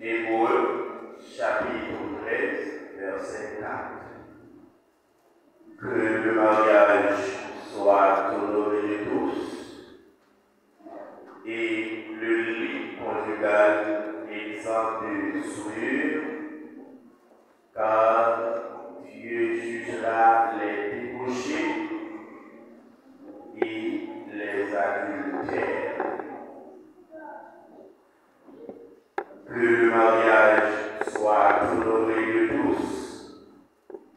Hébreux, chapitre 13, verset 4. Que le mariage soit honoré de tous et le lit conjugal exempt de souillure, car Dieu jugera les débauchés et les adultères. Que le mariage soit honoré de tous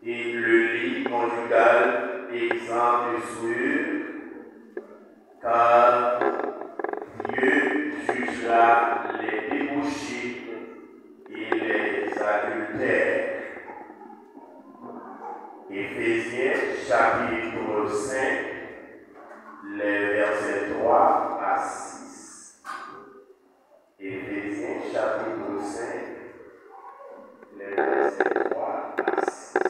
et le lit conjugal exempt de souillure, car Dieu jugera les débauchés et les adultères. Éphésiens chapitre 5, les versets 3 à 6. Éphésiens chapitre 5, les versets 3 à 6.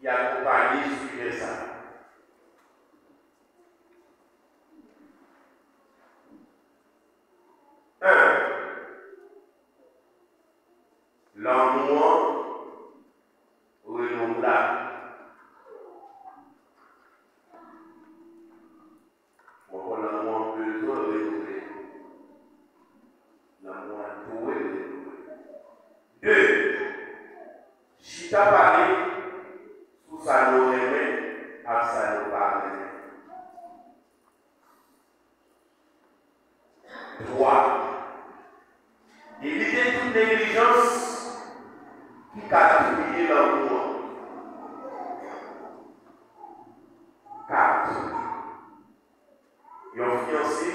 qui accompagne ce sujet ça. L'amour renouvelable. Pourquoi l'amour besoin renouveler? L'amour tout renouveler. 2. Si tu as parlé sous sa nommée, à sa nommée. 3. Éviter toute négligence qui caractérise l'amour. 4. Un fiancé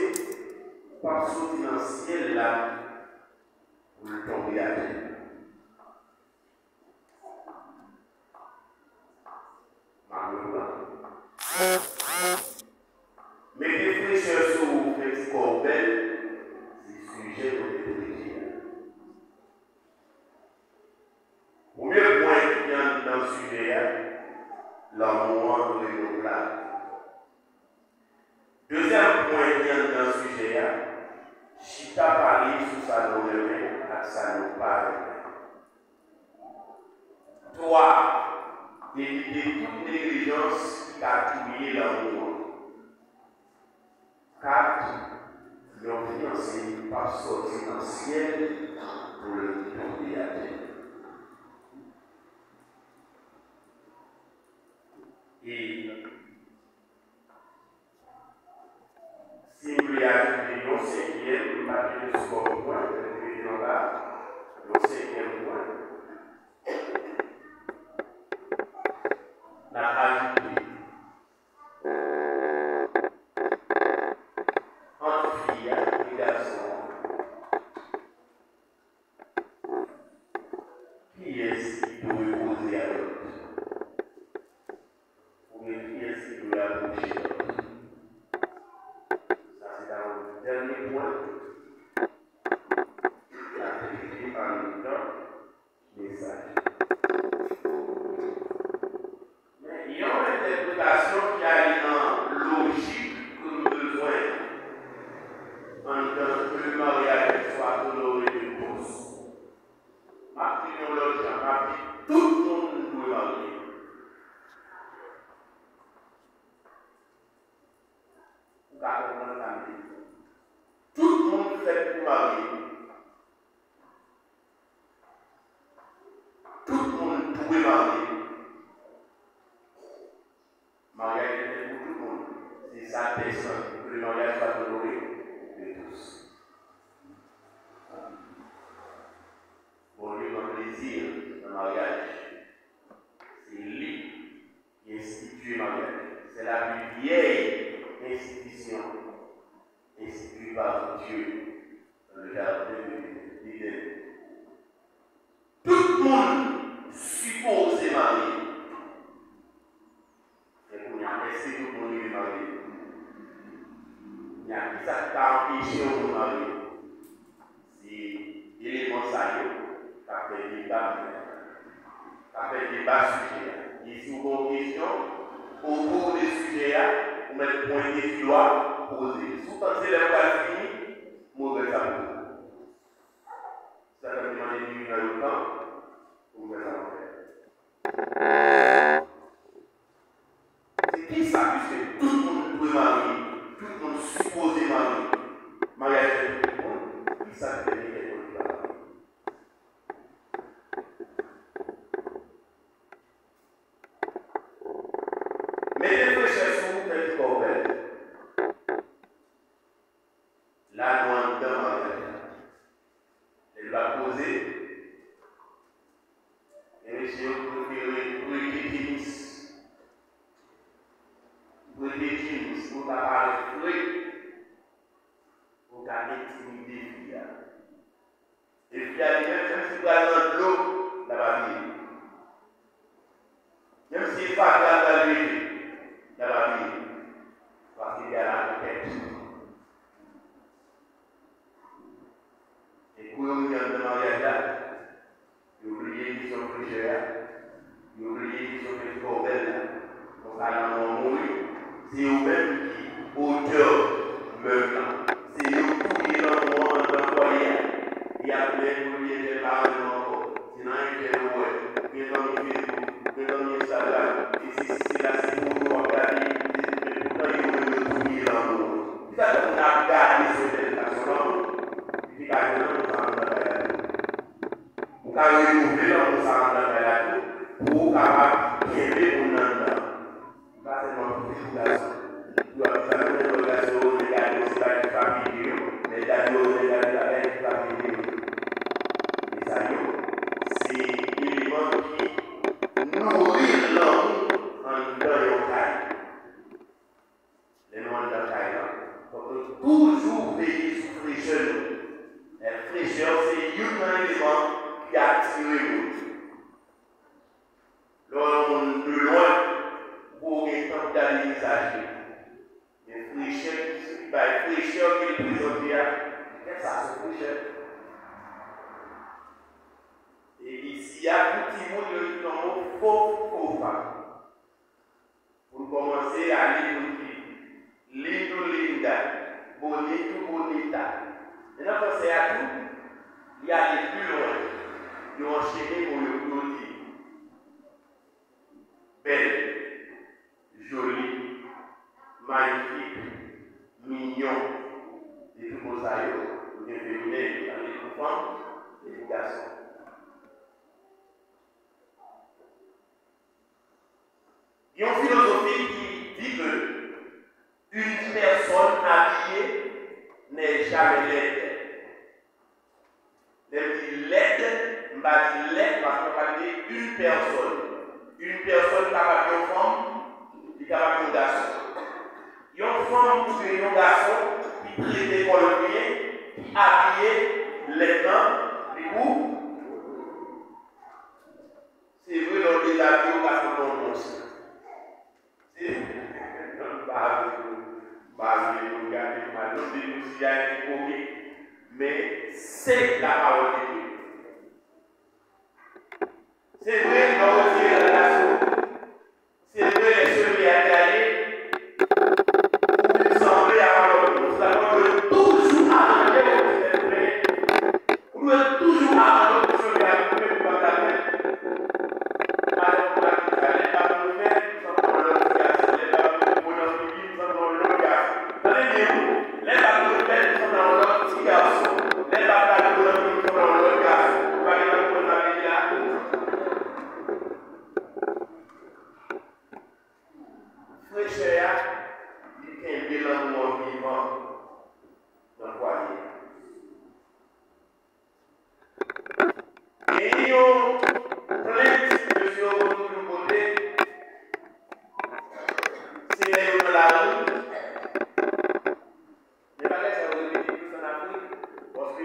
pas sortir dans le ciel là pour le tomber à terre. Mettez fraîcheur sur vous, faites corbeille, c'est le sujet de l'éthique. Premier point qui vient dans le sujet, l'amour renouvelable. Deuxième point qui vient dans le sujet, si tu as parlé sous sa nommée, ça nous parle. 3. Éviter toute négligence qui a tué l'amour. 4. Le fiancé pas sortir dans le ciel pour le tomber à terre. Et si vous voulez ajouter le cinquième, vous avez le second point, vous avez là, le cinquième point. La ajouter. Entre filles et garçons, qui est-ce qui doit poser à l'autre? Ou bien qui est-ce qui doit approcher l'autre? Ça, c'est dans le dernier point. La vérité en même temps, message. Mais il y a une interprétation qui a une logique que nous besoin en tant que le mariage soit honoré de tous. Ma technologie a dit tout le monde doit marier. Vous comprenez la vie. Tout le monde fait pour marier. Tout le monde doit marier. Mariage est pour tout le monde. C'est sa personne que le mariage soit honoré de tous. Pour lui, un plaisir, un mariage. C'est lui qui institue le mariage. C'est la plus vieille institution instituée par Dieu dans le jardin d'Éden. Tout le monde suppose se marier. Et pour y aller, est-ce que tout le monde est marié? Il y a qui ça qui a empêché de marier? C'est l'élément ça qui a fait débat sujet. Il y a souvent une question, au cours des sujets, vous mettez le point de doigt posé. Si vous pensez que pas fini, mauvais amour. Ça va demander de vivre dans le temps, mauvais amour. C'est qui ça, puisque tout le monde peut marier, tout le monde suppose marier. Mariage de tout le monde, qui ça fait quelque chose de marier? Mais les recherches sont faites correctes. La loi de mariage, elle va poser. Et monsieur, pour parler fruit, pour intimider. Et puis, il y a même si vous allez dans l'eau, la vie. Même si il pas dans la vie, la vie. Parce qu'il y a la tête. Et pour nous, dans le mariage là, vous oubliez qu'ils sont plus chers, vous oubliez qu'ils sont plus forts. aimer mon âme. Pas seulement pour les relations. Tu as besoin de relations, mais d'aller aussi avec la famille, mais d'aller avec la famille. Et ça, c'est l'élément qui nourrit l'homme en dans le taille. Les noms de la taille, donc toujours veiller sur fraîcheur. La fraîcheur, c'est un élément qui attire l'autre. L'homme de loin, pour un temps d'aller s'agir. Les fraîcheurs qui présentent, qu'est-ce que ça, c'est fraîcheur? Et ici, il y a un petit mot de faux femme. Pour commencer à l'écouter. Lindo linda, bonito bonita. Et là, quand c'est à tout, il y a des plus loin. Ils ont enchaîné pour le dire belle, jolie, magnifique, mignon, et tout pour ça, bien féminin, les femmes et les garçons. Il y a une philosophie qui dit que une personne habillée n'est jamais laide. Même dit laide, on va dire laide parce qu'on va dire une personne. Une personne capable de femme, qui est capable de garçon. Il y a une femme ou un garçon qui traite l'école bien, qui habille laidement, du coup, c'est vrai, l'on les habille au garçon dans le monde. Mais c'est la parole de Dieu. C'est vrai, dans la relation. C'est vrai, les ceux qui allaient aller, vous semblez avoir l'autre. Nous avons toujours arranger votre vrai. Vous devez toujours arranger votre chose qui a coupé pour votre affaire. Alors, vous allez pas nous faire, nous sommes dans l'autre gaz. Les babous de mon enfant, nous sommes dans l'autre gaz. Allez bien, les babous de nous sommes dans l'autre petit garçon. Les babous de nous sommes dans l'autre gaz. Vous allez pas nous faire là. Fraîcheur, il y a un bilan vivant dans le foyer. Et il y a plein de situations de l'autre côté. C'est les de la rue. Les bagages, ça vous dit plus en Afrique. Parce que,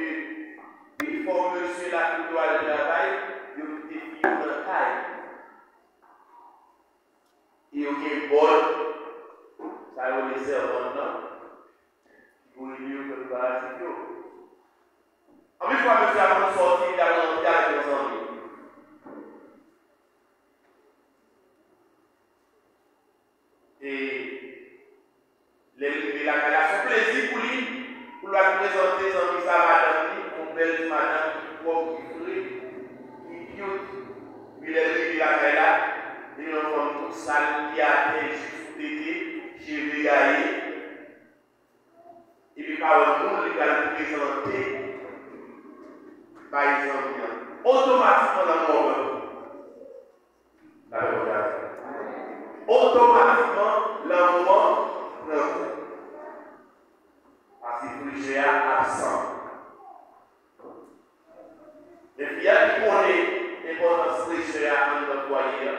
il faut monsieur là qui doit aller travail, il y a des filles dans la taille. Il y a un bol. Ça va laisser un bon temps pour lui dire que nous allons faire. En plus, fois, monsieur, avant de sortir, il a rentré avec nos amis. Et la son plaisir pour lui présenter son amis, sa madame, une belle madame qui propre, qui frit, qui cute. Il est arrivé la là, il y a une femme toute sale qui a été juste d'été. J'ai régalé, et puis par le monde, il va le présenter, par exemple, automatiquement dans mon automatiquement, l'amour prend. Parce que le jeu est absent. Les filles qui connaissent l'importance du jeu dans notre foyer,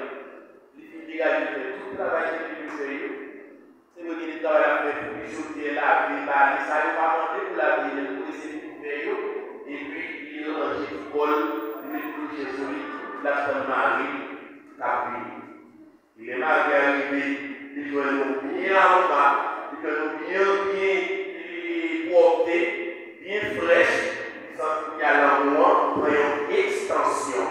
les filles dégagent tout le travail qui est fait. C'est le qui travaille à faire pour jeter la vie, ça ne va pas monter pour la vie, pour essayer de faire. Et puis, il y a un petit bol, il est touché sur lui, la femme Marie, la vie. Il est marié arrivé, il doit nous bien en bas, il doit nous bien porter, bien fraîche, il y a l'amour, pour une extension.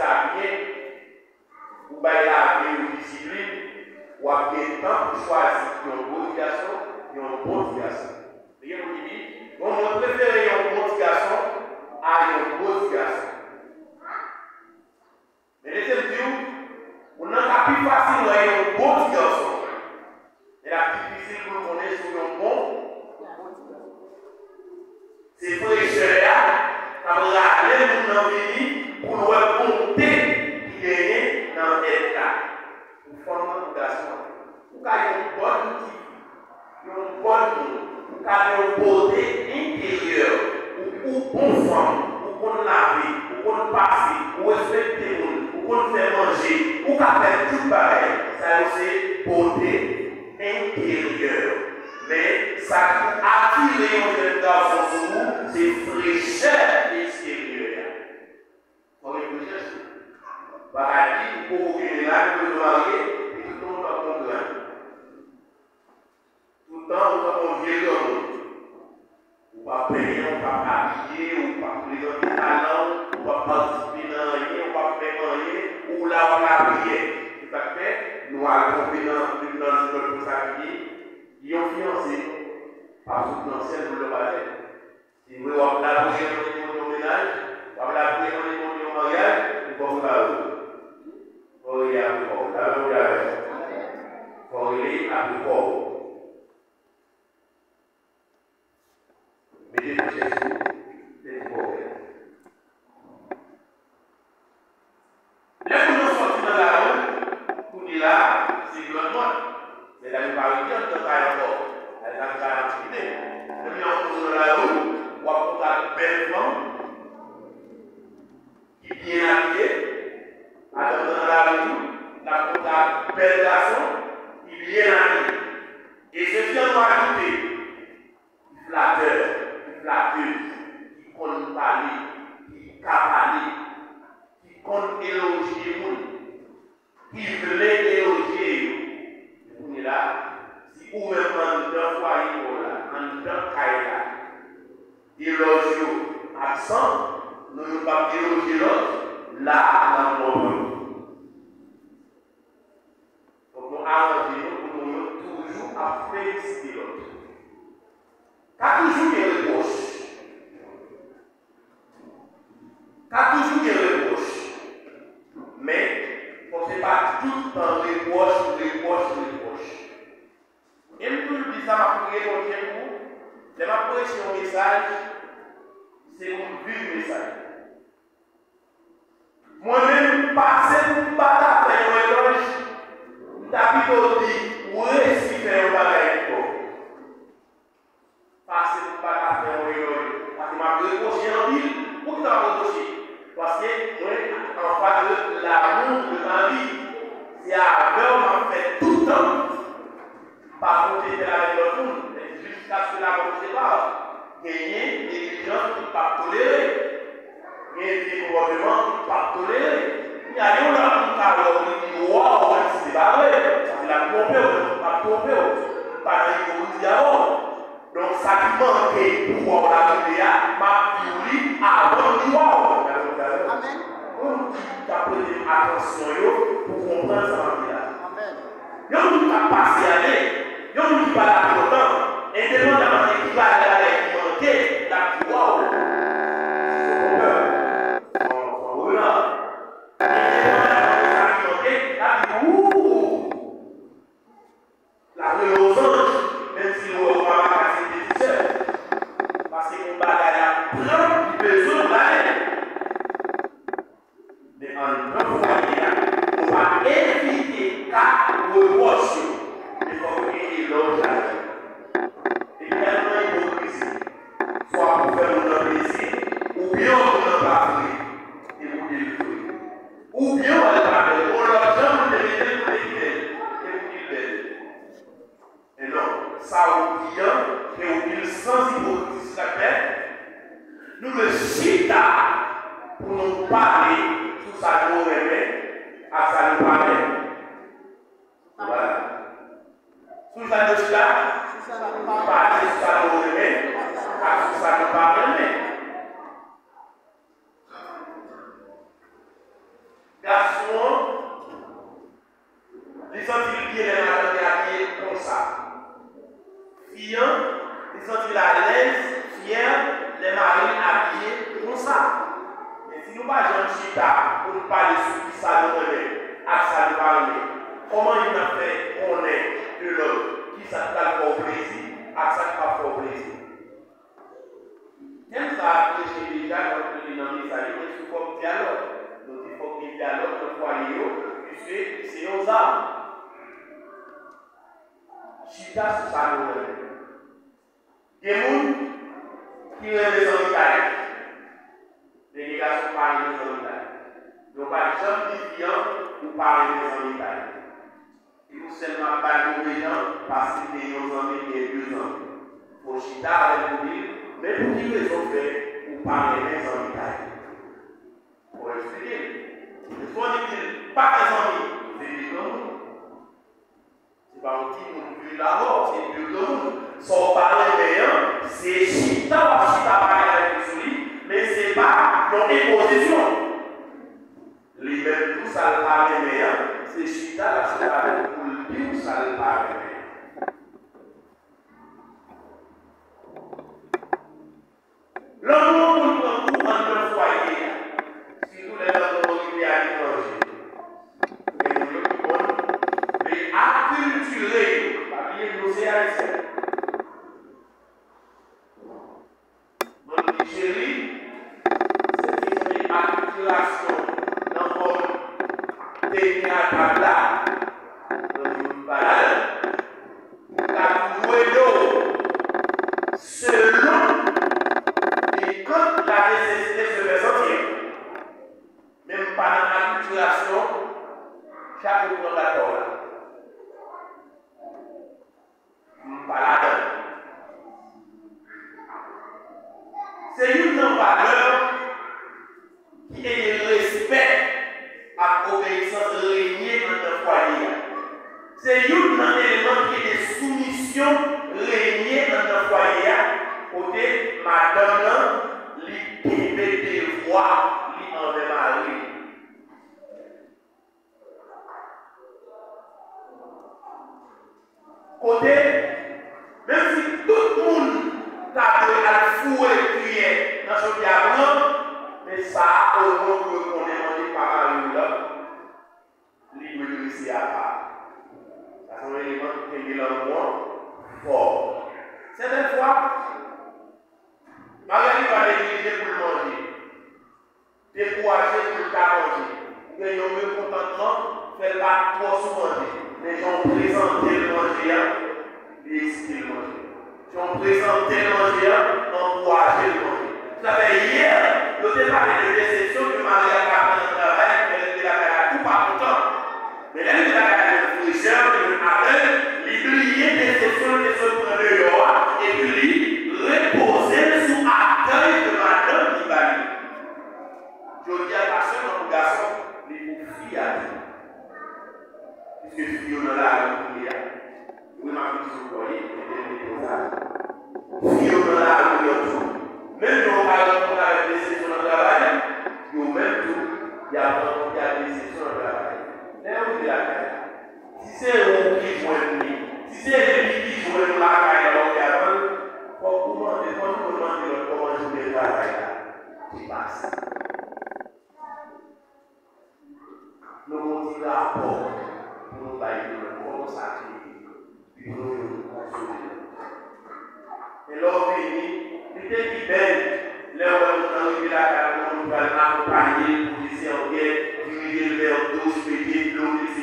ça bien, ou bien la vie ou discipline, ou à bien temps pour choisir une bonne garçon et un bon garçon. Vous voyez ce que je dis? On préfère un bon garçon à un bon garçon. Mais laissez-moi dire, on n'a pas plus facile un bon garçon. Et la plus difficile pour qu'on est sur un bon. C'est pour les chers, ça va aller nous dans le pays pour nous compter qui gagne dans l'État. Pour former un garçon. Pour qu'il y ait une bonne pour qu'il y ait une beauté intérieure, pour qu'on femme, pour qu'on lave, pour qu'on passe, pour respecter les gens, pour qu'on fait manger, pour qu'on fait tout pareil. Ça c'est beauté intérieure. Mais ça qui attire un jeune garçon sur vous, c'est fraîcheur extérieure. On est plus juste. Paradis, pour que là, vous vous mariez, et tout le monde va comprendre. Tout le temps, on vient de nous. On va payer, on va habiller, on va présenter des talents, on va participer dans rien, on va faire rien, ou là, on va prier. Tout à fait, nous allons tomber dans notre responsabilité. Ils ont financé par financier pour le palais. Si vous voulez la prière au ménage, vous la prière au mariage, il faut vous la route. Il faut y aller fort. La route il faut y aller fort. Mettez-vous chez vous, c'est fort. Dès que nous sortons dans la route, pour dire là, c'est grandement. Mais la plupart du temps, on ne travaille encore. Elle a déjà activité. Depuis on tourne dans la route, on va prendre la belle femme qui est bien habillée. Alors dans la route, on va prendre la belle garçon qui est bien habillée. Et ceci on va ajouter flatteur, flatteuse, qui compte parler, qui peut parler, qui compte élogier les gens, qui veut élogier. On est là, si vous même en deux fois, en deux cas, éloge absent, nous ne pouvons pas éloger l'autre, là, dans le monde. Donc, nous arrangeons pour nous toujours à féliciter l'autre. Car toujours des reproches. Car toujours des reproches. Mais, on ne fait pas tout le temps reproche. Et je dis ça, ma prière, mon Dieu, je vais prêcher un message, c'est mon but message. Moi-même, passer pour pas faire un éloge, d'habitude, dit, oui, si faire un bagage pour. Passer pour pas faire un éloge. Parce que ma reproché en ville, pourquoi ça m'a reproché? Parce que, moi, en face de l'amour de ma vie, c'est avec m'a fait tout le temps. Par contre, j'étais avec le monde, jusqu'à ce que la mort se sépare. Gagner des gens qui ne peuvent pas tolérer. Gagner des comportements qui ne peuvent pas tolérer. Il y a des gens qui ont dit waouh, c'est pas vrai. Ça fait la tromper, pas tromper. Pas dans les avant. Donc, ça qui manquait pour voir la vie, m'a violé avant du waouh. Amen. On qui a prêté attention pour comprendre ça. Amen. Il y a qui a passé à l'aide. Il y a qui va la longtemps, indépendamment de qui va la manquer, la wow. La relosange, même si nous avons pas cassé des t-shirts, parce qu'on bagaille à plein de besoin de l'aide. Mais en un foyer, on va éviter qu'à reprocher. Il faut qu'il éloge la vie. Et tellement hypocrisie, soit pour faire notre plaisir, ou bien on ne pas faire et vous délivrer. Ou bien on ne pas faire, on leur donne de l'aider pour l'équilibre et vous libérer. Et non, ça oubliant et oublie sans hypocrisie la tête, nous le chita pour nous parler sous sa nous remet, à sa nous parler. Voilà. Sous sa nous là, parler sous sa nous remet, à sous sa nous parler. chita pour nous parler sur qui ça nous remet, à ça nous parler. Comment il a fait qu'on est de l'homme, qui ça nous fait plaisir, à ça nous fait plaisir. Même ça, j'ai déjà quand il est dans les salles, il faut qu'il dialogue. Donc il faut qu'il dialogue dans le foyer, puisque c'est aux âmes. Chita sur ça nous remet. Il y a des gens qui ont des handicapés. Les garçons parlent des handicapés. Donc, par exemple, les clients, vous parlez des handicapés. Et vous seulement parlez des gens parce que c'est nos amis qui ont 2 ans. Pour chita avec vous dire, mais pour qui raison fait, vous parlez des handicapés. Pour expliquer. Il faut dire, pas des amis, c'est des gens. C'est pas un petit monde plus d'abord, c'est plus de monde. Son parler meilleur, c'est chita parler avec lui, mais ce n'est pas une imposition. Les mêmes tout ça le parler meilleur, c'est chita parler pour le dire ça le parler meilleur. L'amour nous prend tout en un foyer, si nous les avons arrivés à l'étranger. Et nous le pouvons les acculturer, pas bien nous c'est haïtien. Mon chéri, c'est une acculturation dans mon théâtre dans une balade, la jouer selon et quand la nécessité se fait sentir. Même pas dans l'acculturation, chaque fois qu'on d'accord là. Balade. C'est une valeur qui est le respect à l'obéissance régnée dans le foyer. C'est un élément qui est de soumission régnée dans le foyer. Côté madame, qui met des voix, qui en démarre. Côté, même si tout le monde t'a donné à fouet qui est dans son diamant, mais ça, au moment où on est mangé par un là, libre de laisser à part. Ça, c'est un élément qui est moins fort. Certaines fois, Marie va négliger pour le manger, décourager pour le manger. Il y a un mécontentement, fait pas trop souvent manger. Les gens présentent le manger, et ce qu'ils mangent. Les gens présentent le manger, encourager le manger. Vous savez, hier, le débat de déception que Marie a fait dans le travail, elle était là tout par content. Mais elle était là avec le fraîcheur, le matin, il brillait des déceptions qui se prenaient dehors, et puis il reposait sous accueil de madame Nibali. Je dis à la personne, mon garçon, les filles à dire. Puisque filles on a là, il y a. Oui, ma fille, vous voyez, filles on a là, il y a tout. Même quand on a des déceptions dans le travail, il y a même tout. Il y a des déceptions dans le travail. Là, où est la caille? Si c'est vous qui jouez, si c'est lui qui joue la caille, alors il y a un. Comment nous demander comment jouer le travail qui passe? Nous continuons à apporter pour nous bailler pour nous sacrifier, puis pour nous consoler. Et l'homme venu, il était qui belle, là où on a arrivé la caille, nous allons accompagner pour laisser en guerre, diriger le verre douce, péter de l'eau, etc.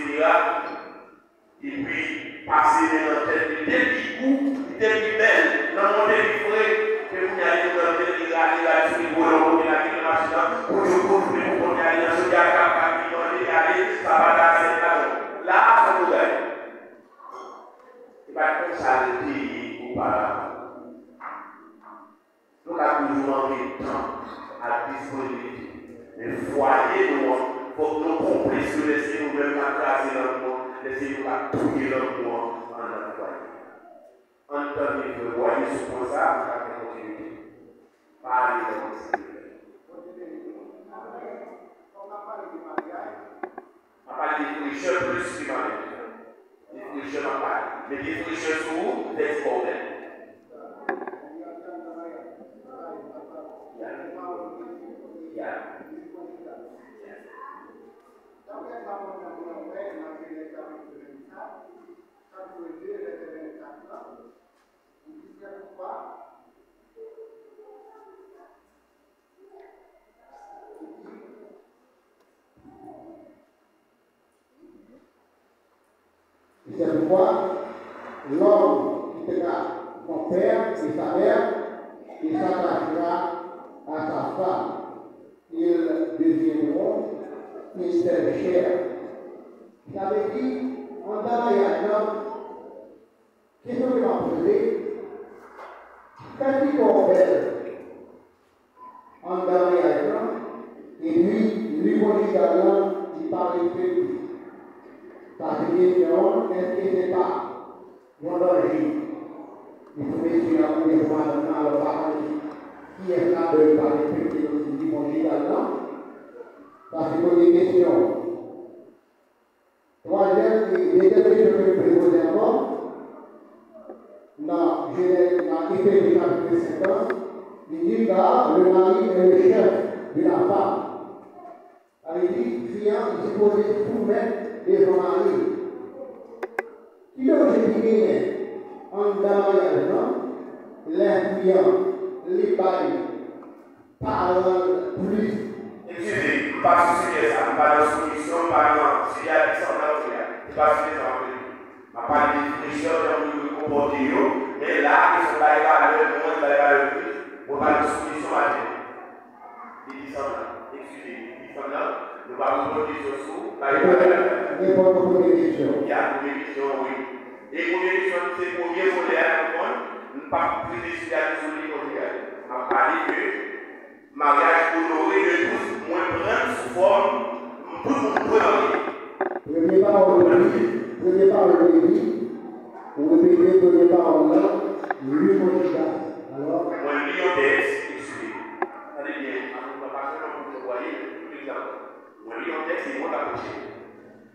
Et puis passer dans la tête, il était qui beau, il était qui belle, dans mon frais. Que vous allez dans le pays, là, sur les volants, vous allez dans la machine, pour vous allez dans ce gars, ça va dans cette là, ça vous gagne. Et bien, comme ça, le pays, auparavant. Nous avons toujours manqué de temps à disponibilité. Les foyers, nous, il faut que nous comprenions, laisser nous-mêmes craser l'enfant, laisser nous touiller l'enfant en notre foyer. En tant que foyer, suppose ça, vous avez continuité. Parlez de vous. On parle des fricheurs plus que des fricheurs en parle. Mais des fricheurs sous des problèmes. C'est pourquoi l'homme quittera son père et sa mère et s'attachera à sa femme. Ils deviendront une seule chair. Ça veut dire, en mariage, qu'est-ce que m'a posé? Quand il est en mariage, et puis, lui, conjugalement, il parle de parce que question, est-ce que c'est pas mon danger? Il faut essayer de voir dans le parent qui est là de parler de conjugalement. Parce que c'est des questions. Troisième, les questions que je peux poser avant, dans Éphésiens chapitre 50, il dit que le mari est le chef de la femme. Il dit, client, il est supposé tout mettre devant mari. Qui donc je dis en mariage, les clients, les bails, parlent plus. Excusez, pas soucier ça, pas de solution, par exemple, s'il y a des gens qui pas soucier ça, ma pas de définition de comporter, mais là, ils sont pas évalués, moins évalués plus, on pas de solution à dire. Il dit ça là, excusez, il dit ça là, nous allons vous dire sur sous, pas évaluer. Il y a une question, oui. Et combien de questions, c'est combien de voler à répondre, nous ne pas plus décider à nous souligner conjugal. On va parler de mariage honoré de tous, moins prendre sous forme, pour nous marier. Premier parole de vie, ou répéter premier parole là, lui conjugal. Alors, moi, lui en texte, excusez. Allez bien, on va passer dans le voyer, tout l'exemple. Moi, lui en texte, c'est moi la prochaine.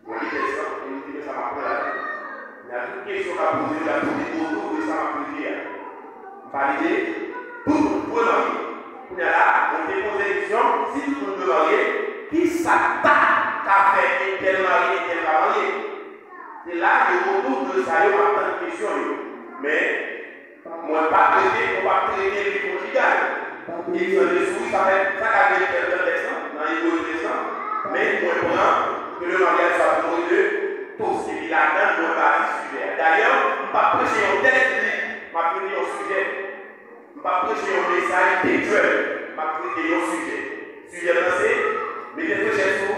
Moi, lui texte, et nous dit que ça m'a pris la vie. Il y a toute question à poser, il y a tout autour de ça m'a posé. Valider, tout le monde peut marier. Il y a là, on dépose l'élection, si tout le monde peut marier, qui s'attaque à faire un tel marié, un tel marié. C'est là que autour de ça, il y a plein de questions. Mais, moi, pas traiter, on va traiter les conjugales. Ils sont des souris, ça a été quelqu'un d'exemple, dans les intéressant. Mais, moi, je prends que le mariage soit pour eux deux. Tous, et puis là-dedans, nous avons un sujet. D'ailleurs, je ne vais pas prêcher un texte, je vais prêcher un sujet. Je ne vais pas prêcher un message textuel, je vais prêcher un sujet. Sujet lancé, mettez prêcher sur,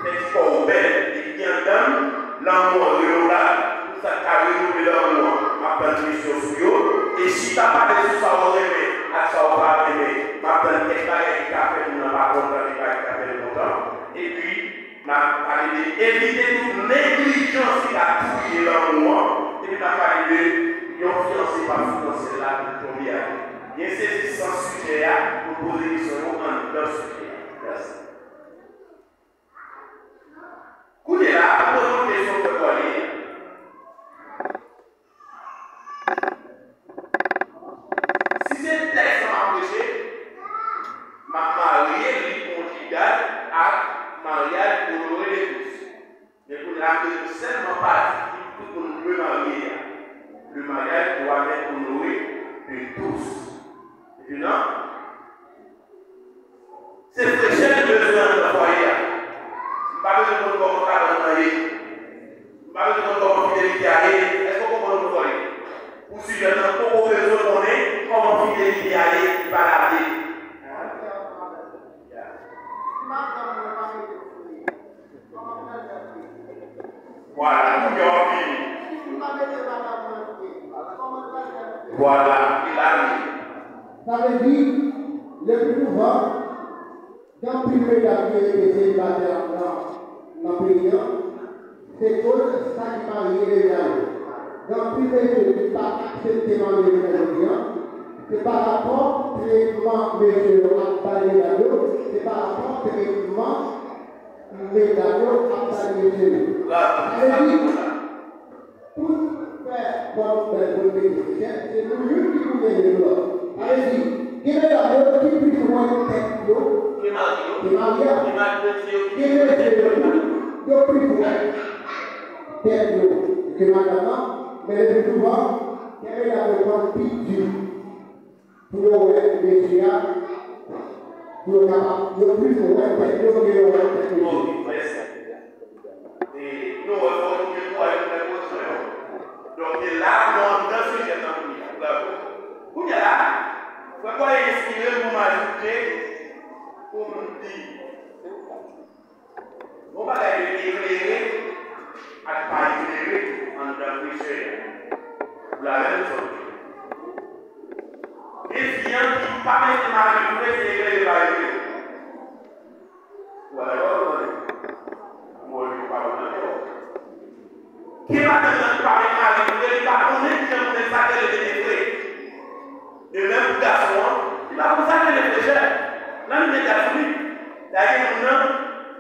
faites corps au bel, et qui en donne, l'amour renouvelable, tout ça qui a renouvelé l'amour, je vais prendre une mission sur eux. Et si tu n'as pas de sous ça, on aimé, à ça, on va aimer, je vais prendre quelque chose qui a fait, nous n'avons pas content, qui a fait longtemps. Et puis, m'a parlé d'éviter toute négligence qui a touché l'amour, et puis m'a parlé de yon fiancé par financer là pour tomber à lui. Il y a saisi sans sujet là pour poser des questions en dans ce sujet. Merci. Coudez là, posons une question pour toi. Si c'est un texte m'a prêché, m'a marié, lui conjugal à mariage honoré de tous. Mais pour la seulement pas tout le monde peut marier. Le mariage doit être honoré de tous. Et puis non, c'est prêcher le besoin de la foyer. Pas besoin de comment travailler. Pas besoin de comment fidélité aller. Est-ce qu'on comprend le foyer? Ou si je n'ai pas besoin de connaître comment fidélité aller, pas la vie. Voilà, nous avons fini. Voilà, il a dit. Ça veut dire, le plus souvent, dans le privé d'appui et des célibataires dans le pays, c'est cause ça qui marie les gens. Dans le privé, je ne pas accepter marier les gens. C'est par rapport au traitement monsieur a parlé d'ado, c'est par rapport au traitement les d'ado a parlé de pour faire comme le bénéficiaire, c'est nous qui vous mettons là. Allez-y, il y a d'abord qui puisse voir une tête d'eau, qui est marié, qui est marié, qui est marié, tête d'eau, que madame, mais le plus souvent, quelle est la réponse qui dure pour le métier, pour le capable, le plus souvent, et nous, on va donc là, on a un sujet dans le monde. Où il y a là, pourquoi inspirer pour m'ajouter, pour me dire, on va éclairer, à pas éclairer, en réfléchir. La même chose. Les clients qui parlent de ma vie, c'est éclairer la vie. Ou alors, moi, je parle de qui va te parler de ma vie, il va connaître que vous êtes sacré de l'esprit. Et même pour garçon, il va vous sacrer les pécheurs. Là, nous sommes catholiques. D'ailleurs,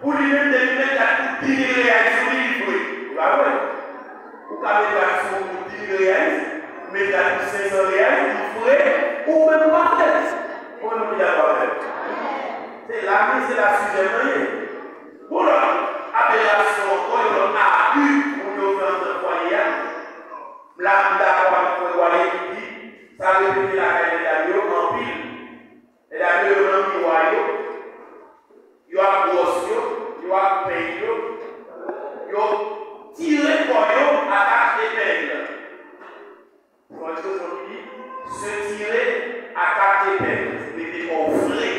pour lui-même, il a tout 10 000 réals sur lui, il va voir. Vous avez des garçons pour 10 000 réals, mais il a tout 500 réals, il ferait, ou même pas peut-être. Pour nous dire quoi faire. C'est la vie, c'est la sujet moyen. Pour l'appellation, quand il a abus, la d'accord avec le qui ça répète la caille d'ailleurs en pile. Et d'ailleurs, on a mis royaux, il y a grossio, il y a payo, il y a tiré pour eux à quatre épingles. Quand on dit se tirer à quatre épingles, c'était offré.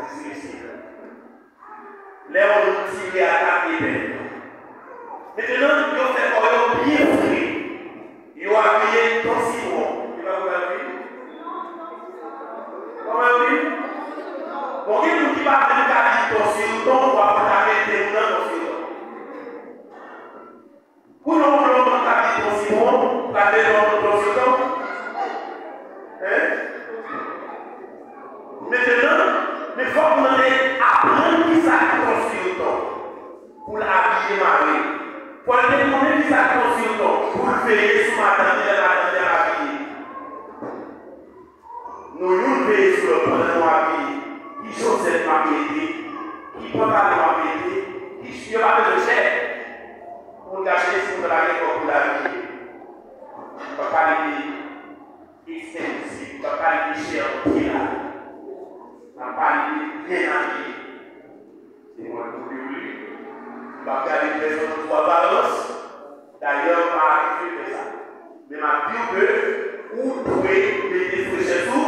C'est ici. Là, on nous tirait à quatre épingles. Maintenant, il y a fait pour eux bien frais. Il va payer ton ciment. Il va vous appuyer. Comment oui? Bon, il nous dit pas de garder ton ciment, on va pas mettre ton ciment. Pour nous, on va garder ton ciment, garder ton ciment. Maintenant, il faut que nous apprenions qui ça ton ciment pour l'habiller Marie. Pour le demander qui ça ton ciment pour le payer ce matin de la vie. Nous nous payons sur le plan de la vie, qui sont cette maquette, qui prend la maquette, qui suit pas de chèque pour gâcher ce qu'on a pour la vie. Papa dit, extensive, papa dit, cher, qui là. Papa dit, bien habillé. C'est moi qui vous dis. Papa dit, les autres trois balances. D'ailleurs, pas habitué de ça. Mais ma vie que vous pouvez mettre chez vous,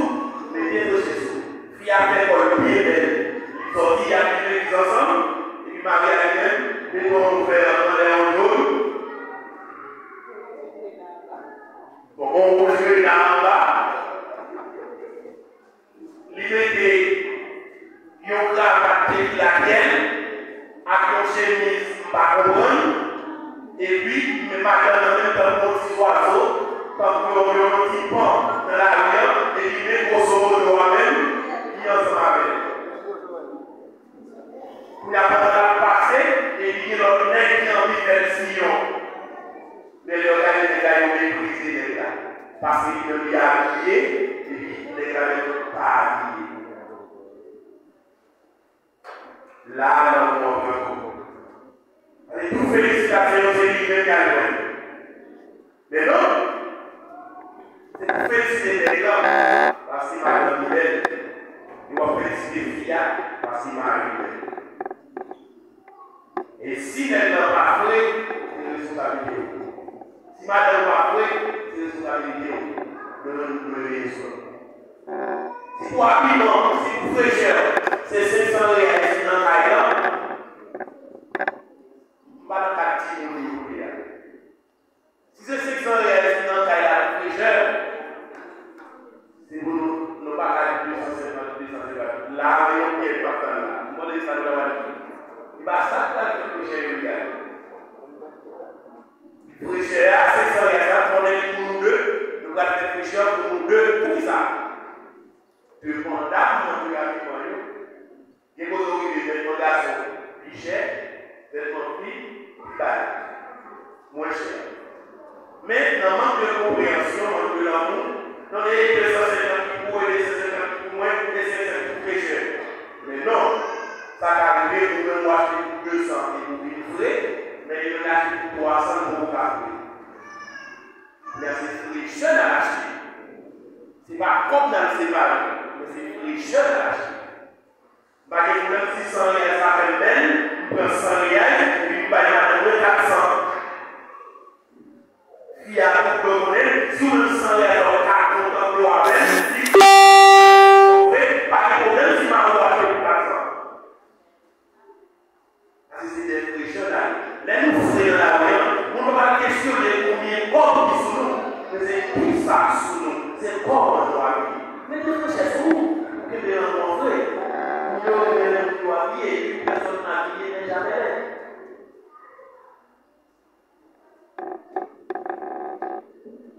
mettez chez vous. Fille a fait pour le pied d'elle. Ils sont dit, il y a des ensemble, et puis Marie a dit, mais on fait un jaune. Bon, on va jouer là en bas. L'idée de yon cravate la tienne, avec une chemise pas comprendre. Et puis, mais pas dans le même temps pour petit oiseau, quand on a un petit pont dans la rue, et il met grosso modo moi-même, qui en s'en rappelle. Il a pas passé, et il y a un nez qui a envie de faire le sillon. Mais le gars, les gars, ils ont méprisé les gars. Parce qu'il ne lui a habillé, et puis les gars ne sont pas habillés. Là, on a un peu. Et tout félicitations, c'est lui-même qui a le même. Mais non, c'est pour féliciter les gars, parce qu'il m'a donné belle. Il va féliciter Fia, parce qu'il m'a arrivé. Et si elle n'a pas fait, c'est responsabilité. Si madame n'a pas fait, c'est responsabilité de nous lever sur. Si pour habillement, si pour fraîcheur, c'est 500 réalisés dans Thaïlande, si c'est 600 réalisés dans la fraîcheur, c'est pour nous pas aller 250. Là, il y a pas de là. Vous voyez ça, il va s'attendre que le fraîcheur est fraîcheur à 600 réalisés, on est pour nous deux, nous avons des fraîcheurs pour nous deux, pour ça. Demandable, mon Dieu, avec moi, il y a des recommandations plus chères, des conflits plus bas, moins chers. Mais dans le manque de compréhension, manque de l'amour, dans les 250 pour et les 250 pour moins, les 550 pour pécheurs. Mais non, ça va arriver pour me acheter pour 200 et pour une vraie, mais il me l'a acheté pour 300 pour vous garder. Mais c'est les jeunes à l'acheter. Ce n'est pas comme dans le séparé, mais c'est les jeunes à l'acheter. Pas que vous même 600 riels, ça fait belle, vous prenez 100 riels, et puis vous allez à 400. Puis à vous promener, si vous avez 100 riels, on va compter en loi belle, si vous faites pas de problème, si vous avez 400. C'est des vrais jeunes là. Là, nous faisons la voyante, on ne va pas questionner combien de corps qui sont nous, mais c'est tout ça sous nous, c'est corps en droit. Mais nous cherchons où que les rencontrer. Nous devons habiller, une personne habillée n'est jamais là.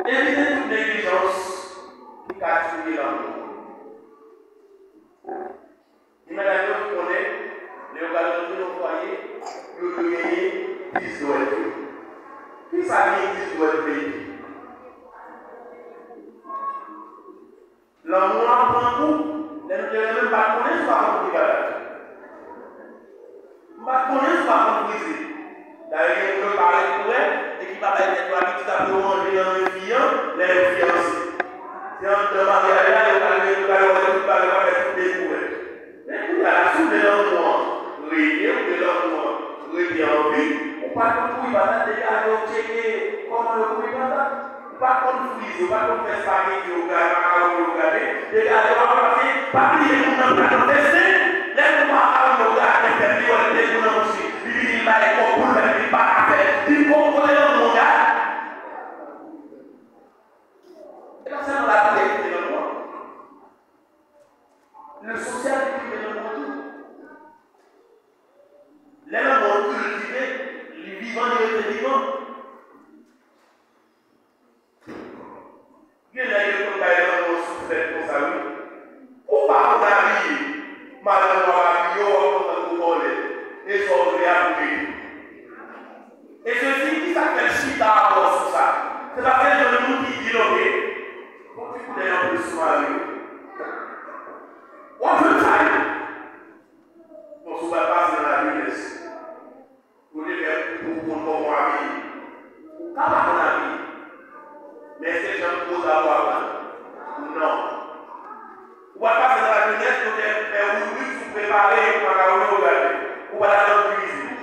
Évitez toute négligence qui a tué l'amour. Et madame, vous connaissez, les organisateurs de nos foyers, nous devons gagner 10 dollars. Qui ça dit 10 dollars pays? L'amour prend coup, nous ne devons même pas connaître par contre les bagages. Nous ne connaissons pas compriser. D'ailleurs, il peut parler pour elle, et qui va être nettoyé tout à fait manger dans les fiancés, les fiancés. Si on te marie à là, il va faire toutes les couvertes. Mais il y a la soupe de l'amour, réunion de l'amour, réunion en vie. On ne peut pas couper, on va checker comment le couper pas ça. Pas comme frise, pas comme faire spaghetti au gars, au gars, les gars, on va passer, pas plier le monde dans le dessin, laisse-moi avoir le gars, les gars, les gens aussi, il va être pour le pas à faire, il faut qu'on ait le monde, gars. Et comme ça, on l'a appelé, c'est le monde. Le social, c'est le monde. Les gens cultivés, les vivants et les vivants. Il y a des gens qui ont souffert pour ça. Ou pas pour la vie, madame, on va et sont réappliqués. Et ceci qui s'appelle chita à sur ça. C'est la peine de nous qui dit ok, pour que vous ayez un peu soin. On veut ça. On se va passer dans la jeunesse. Pour les faire pour qu'on voit la vie. Quand on a la vie. Mais est-ce que les gens posent à voir? Non. On va passer dans la jeunesse pour faire ouvrir, pour préparer, pour la regarder. On va aller dans la cuisine.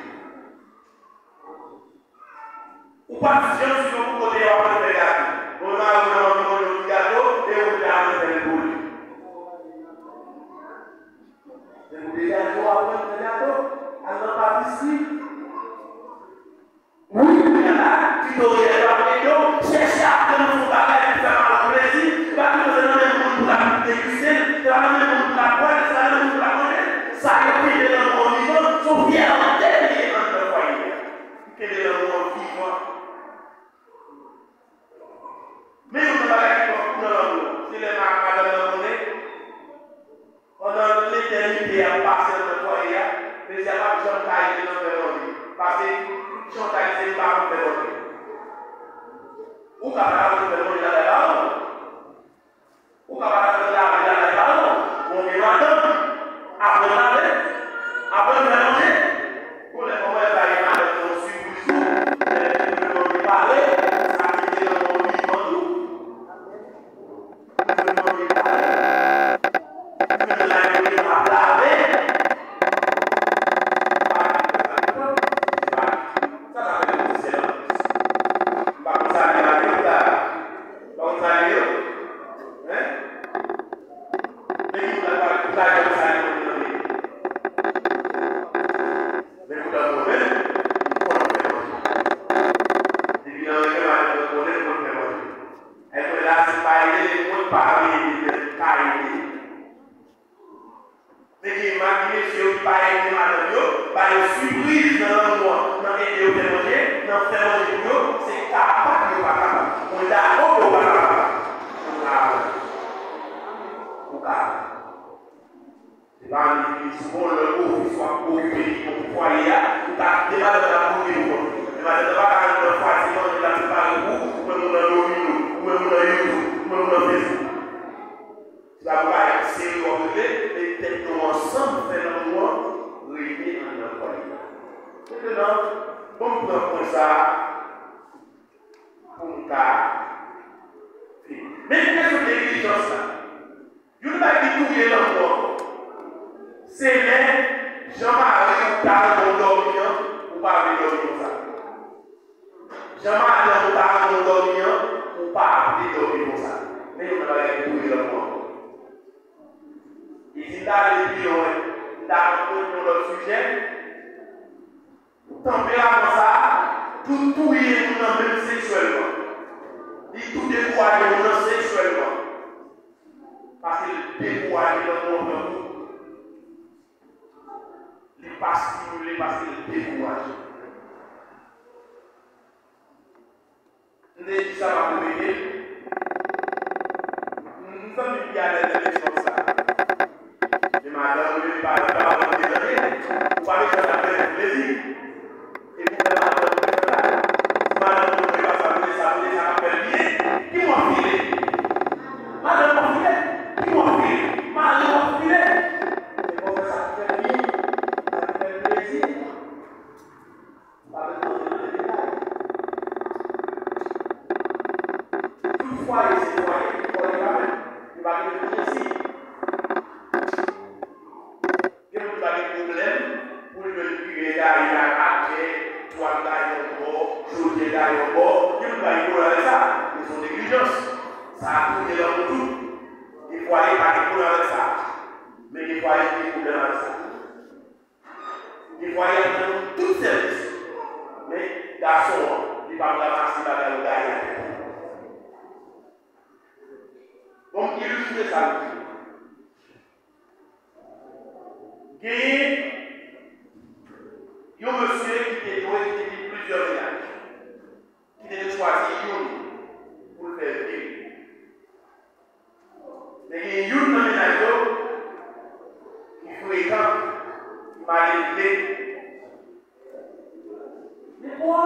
Ou pas de gens sur le côté de la gâteau. On a un gâteau et on a un boule. Vous avez un gâteau, alors pas ici. Oui, il y a là, tu dois y aller, chercher à faire un bagage pour faire un plaisir, pas que vous avez un monde pour la déguster, vous avez un monde pour la boire, vous avez un monde pour la manger. Ça y est, il est dans mon vivant, son fier en tête, il est dans le foyer. Quel est le monde vivant? Mais on ne va pas dire qu'on a l'amour. Si les marques de l'amour, on a l'éternité à passer dans le foyer, mais il n'y a pas de gens qui aillent dans le monde. Parce que tout le monde c'est pas dans le monde. Ou quand on a dans le monde, il y a des ballons. Ou quand on a dans le monde, il y a des ballons. On est là-dedans. Après manger, après manger. Pour les moments où il y a des ballons, on suit plus tout. Les gens qui parlent, ça fait que l'on vit en tout. Maintenant, on prend ça pour un cas touiller l'enfant. C'est les Jean-Marie Tarnon dormir ou pas dormir comme ça. Jean-Marie Tarnon dormir ou pas dormir comme ça. Mais on va touiller l'enfant. Ici, dans les pions, dans le sujet, tempérament ça, tout touiller nous même sexuellement. Il tout décourager nous sexuellement. Parce qu'il décourage dans notre monde. Il n'est pas stimulé parce qu'il décourage. Nous avons dit ça va vous aider. Nous sommes bien à l'aise de ça. Et madame, vous ne parlez pas de désolé. Vous parlez de ça avec plaisir. Et vous faites la bonne chose. Madame, vous ne pouvez pas savoir ça rappelle bien. Qui m'a filé? Madame m'a filé. Qui m'a filé? Madame m'a filé. Et pour ça, ça fait bien. Ça fait plaisir. Pas besoin de détails. Toutefois, il s'est noyé. Il faut les ramèner. Il va devenir ici. Il n'y a pas de problème pour le cuire derrière la carte, toi derrière le bord, sauter derrière le bord. Il n'y a pas de problème avec ça. Ils sont négligence. Ça a tourné dans tout. Il faut aller pas de problème avec ça. Mais il faut aller des problèmes avec ça. Il faut aller dans tout service. Mais garçon, il ne va pas ramasser la balle derrière. Donc, illustrer ça. Il y a un monsieur qui était plusieurs villages, qui était choisi pour le faire vivre. Mais il y a un ménage qui fréquente, qui m'a élevé. Mais quoi?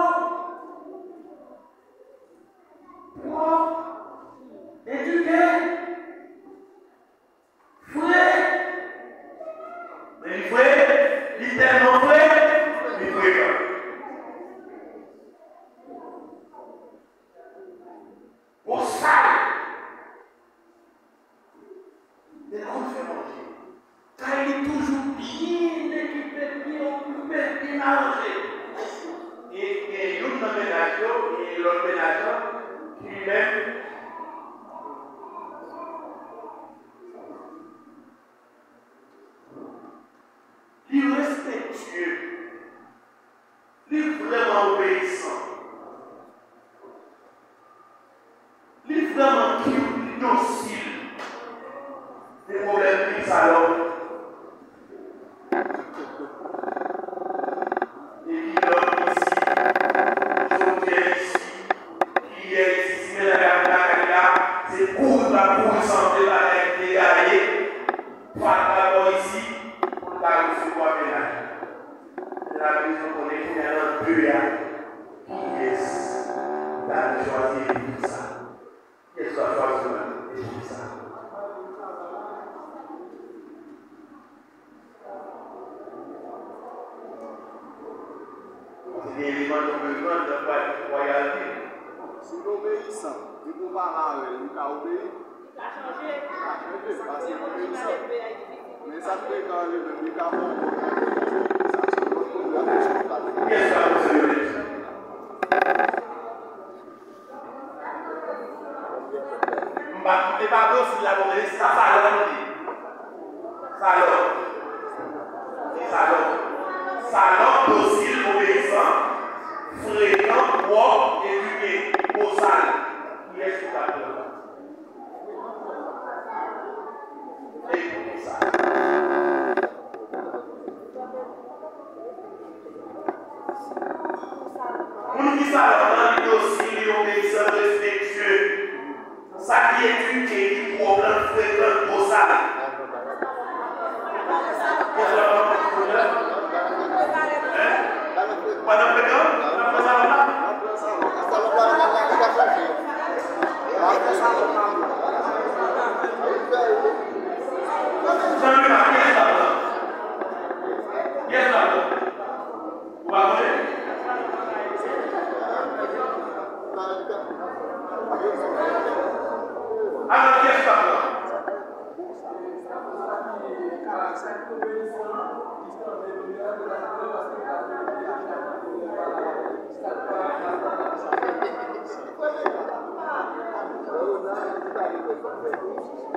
Éduqué? Frais? Mais il faut, il est tellement vrai, il faut pas. Pour ça, il est conférentier. Car il est toujours bien équipé, bien occupé, bien arrangé. Et il y a une ménage et l'autre ménage qui lui-même. Il est respectueux, il est vraiment obéissant, il est vraiment docile. Des problèmes qui s'allongent. Et qui dort ici, qui est ici, qui est ici, mais la c'est pour la santé, la dégager, pas d'abord ici. Par recevoir ménage. C'est la maison qu'on est finalement deux qui est dans le choisir tout ça. Qu'est-ce qu'on va choisir tout ça? C'est des éléments de besoin de royauté. Si l'obéissant, il ne peut pas il a obéi. Il a changé. Parce qu'il est obéissant. Mais ça fait quand le médicament, qu'est-ce que vous avez? Je ne pas si la bonne ça salon docile, obéissant, fréquent, propre, éduqué, beau sale. Qui est ce que et ça. On dit ça dans le dossier, obéissant, respectueux. Ça qui est éduqué, qui problème, fréquent, beau sale. Qu'est-ce que vous avez? Madame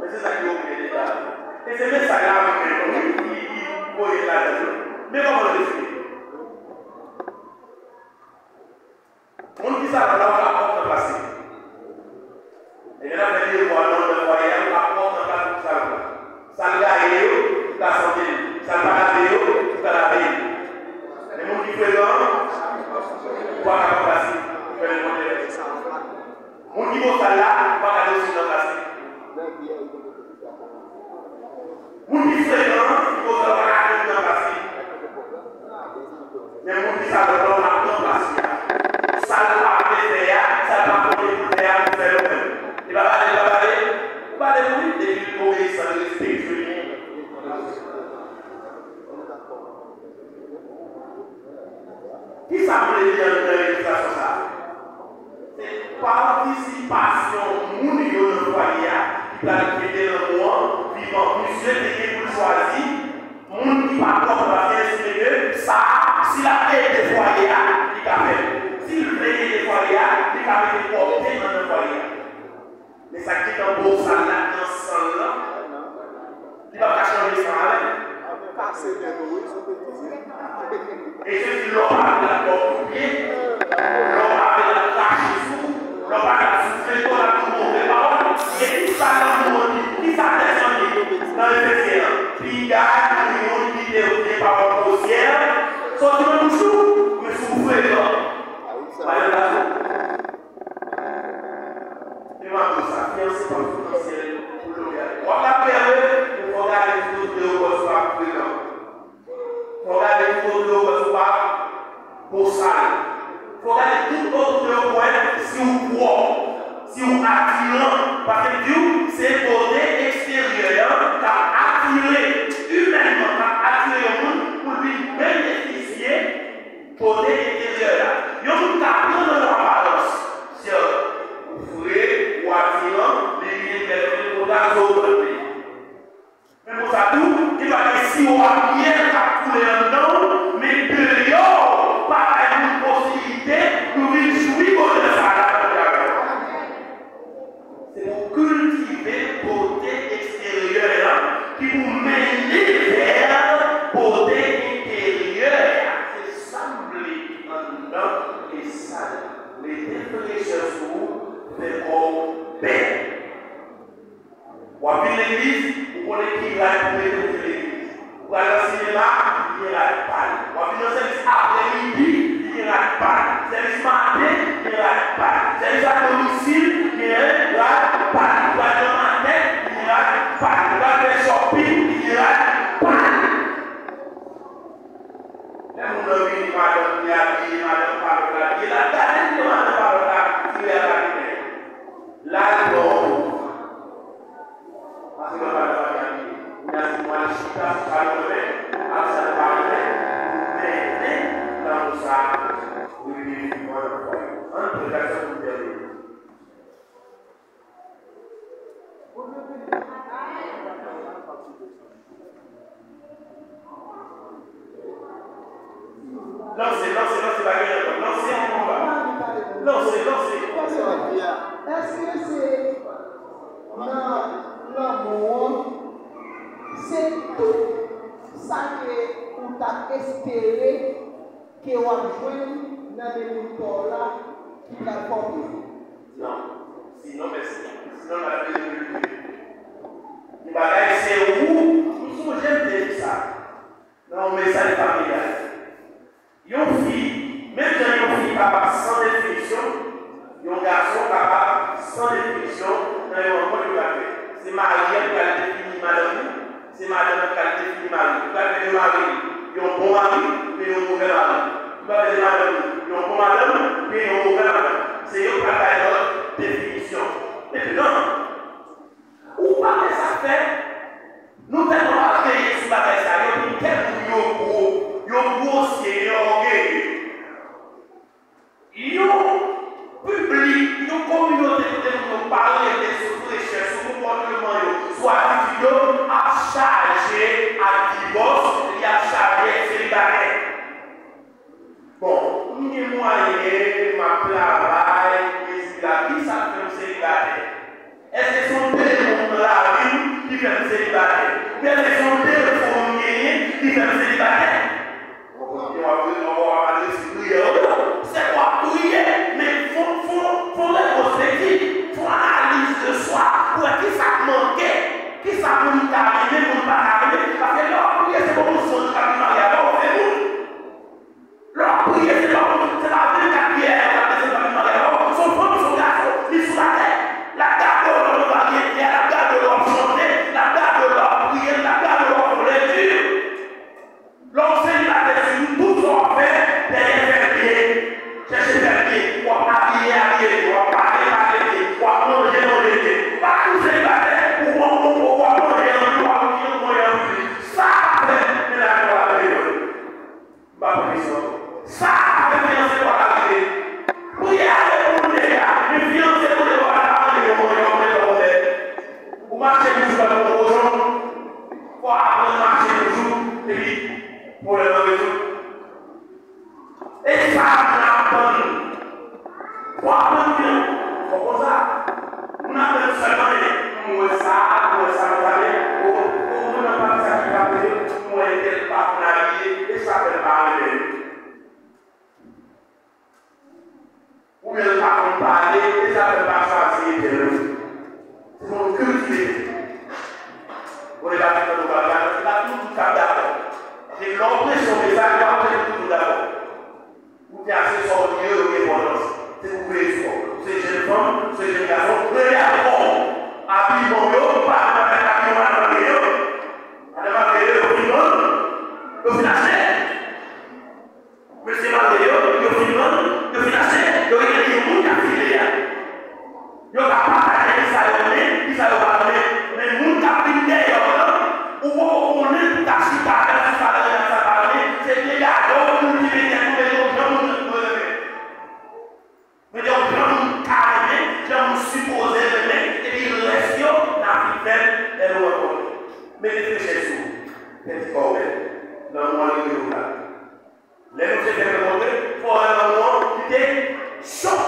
Mais c'est ça qui est obligé d'État. Et c'est même ça là, il faut y aller. Mais comment le expliquer? On dit ça dans la porte passée. Et là, on dit voir dans le foyer, la porte dans la porte ça. Ça le gagne, la santé, ça le paradis, ça la paix. Les gens qui font l'homme, pas la passer. Mon niveau ça là, pas la aussi dans la passer. Mon qui fait l'homme, il faut ça pas la dans la passer. Mais mon qui ça dans la passer. Ça ne va pas faire, ça ne va pas faire, il va aller, il va aller mourir depuis le mauvais, ça ne respecte rien. Qui ça veut dire dans l'éducation ça? C'est participation, mon niveau de foyer, qui va quitter le monde, vivant, monsieur, qui vous choisir, mon qui va pas faire expliquer, ça, si la paix des foyers, il va faire. S'il veut des foyers, il va les porter dans le foyer. Mais ça quitte un beau salade dans ce sang-là, il va pas changer ça avec. Et ceux qui l'ont avec la porte pied, l'ont avec la crache sous, l'ont avec la soufflée, l'ont avec tout le monde, les paroles, et tout ça dans le monde, qui s'attendent dans le ciel. Puis il y a tout le monde qui est des paroles au ciel, sorti dans le bouchon, mais soufflez là. Voyez là. Et moi, tout ça, fiancé par le ciel, on a perdu, il faut regarder tout de haut pour soi présent. Il faut regarder tout de haut pour soi pour ça. Il faut regarder tout autre de haut si on croit, si on attire, parce que Dieu, c'est le côté extérieur qui a attiré humainement, qui a attiré le monde pour lui bénéficier côté intérieur. Il y a un tableau de la balance sur le fouet ou attirant les lignes de autres pays. Mais pour ça tout, il va dire si on a bien à couler en dedans, mais dehors, par une possibilité, nous vivons jouir de ça. C'est pour cultiver le côté extérieur qui vous mène vers le côté intérieur. C'est semblé en dedans et ça. Les définitions sont des hommes bêtes. Ou à l'église, vous connaissez qui va pour l'église. Ou à le cinéma, il y a la palle. Ou à le service après-midi, il y a la palle. Service matin, il y a la palle. Service à domicile, il y a la palle. Ou à le matin, il y a la palle. Ou à le shopping, il y a la palle. Et mon ami, madame, il y a madame Parola, il y a la tête de madame Parola, qui est à la tête. Là, non. Parce que madame il y a une moitié de la parole, à sa parole, mais dans ça, oui, voilà. Entre les personnes de Dieu. Lancez, baguette, lancez en combat. Lancez. Est-ce que c'est dans l'amour, c'est tout ça que vous avez espéré que vous avez joué dans les moutons là qui va porter? Non, sinon merci. Sinon la vie est le bagage c'est où nous sommes j'aime dire ça. Dans un message familial. Une fille, même quand une fille capable sans définition, un garçon capable sans définition, dans le moment où il va faire. C'est Marielle qui a défini madame, c'est madame qui a défini Marie. Vous avez des maris, ils ont un bon mari, mais ils ont un mauvais mari. Vous avez des madame, ils ont un bon madame, mais ils ont un mauvais madame. C'est eux qui ont leur définition. Et puis non, où pas que ça fait, nous devons pas payer ce bagage ça, ils ont quel grossier, ils ont orgueilleux. Ils ont public, ils ont communauté de nous parler de ce recherche, ce comportement, soit attitude à charger à divorce et à charger célibataire. Bon, nous avons moyen, ma travail, qui ça fait célibataire? Est-ce que sont des mondes là, oui? qui fait célibataire. Mais les gens qui font gagner, qui fait célibataire. C'est quoi prier, mais faut les prospectifs, faut analyse de soi, pour qui ça manquait, qui ça pour nous arriver, pour nous pas arriver, parce que leur prière c'est pour nous sauver quand mariage, on fait nous. Leur prière c'est pas la 24 pierres, la mariage, son femme, son garçon, ils sont la terre, la garde de leur variété, la garde de leur chanter, la garde de leur prière, la garde de leur lecture. L'enseigne la terre sur nous, tout sont fait derrière faire pied. Cherchez faire pied, ou habiller, ou parler, ou manger. Pas tous ces batailles, ou manger, ça fait de la gloire de Dieu. Ça fait fiancé pour la vie. Pour y aller pour les gars, une fiancé pour les voir vous marchez toujours dans le projet, pour apprendre à marcher toujours, et puis pour les mauvais. Et ça, on apprend. Pour apprendre bien, c'est comme ça. On apprend seulement, moi ça, vous savez, on n'a pas ça qui va faire, moi tel partenariat, et ça fait parler. Ou bien le patron parler, et ça fait pas choisir de l'autre. C'est mon cultiver. Vous les avez fait le bagage, il a tout d'accord. J'ai l'impression que ça doit être tout d'accord. Vous qui avez son lieu de dépendance, c'est vous voulez ce c'est jeune femme, c'est jeune garçon, vous allez apprendre. Habille mon yo, pas avec la vie, le financier. Monsieur Mario, le financier, le monde qui a filé. Il n'y a pas de ça, il y a pas de mais le monde qui a filé, ou on est tout à fait c'est les gars, donc, qui viennent de nous. Mais les gens carrément, j'aime supposer le mec, et puis le reste, n'a plus fait, et le reconnaît. Mais réfléchissez sur petit corps, dans le monde de l'eau là. Les gens se font demander, il faut un moment qui est choc,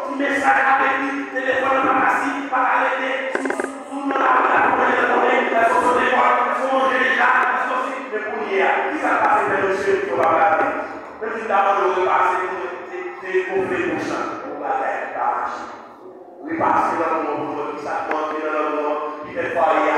qui met ça avec lui, téléphone pas assis, pas arrêté, sous la société, manger déjà, mais pour hier, qui ça passe dans le jeu qui va regarder. Même si d'abord le repasser, c'est pour faire le champ, pour la marche. Repasser dans le monde, qui s'apprend, qui fait foyer à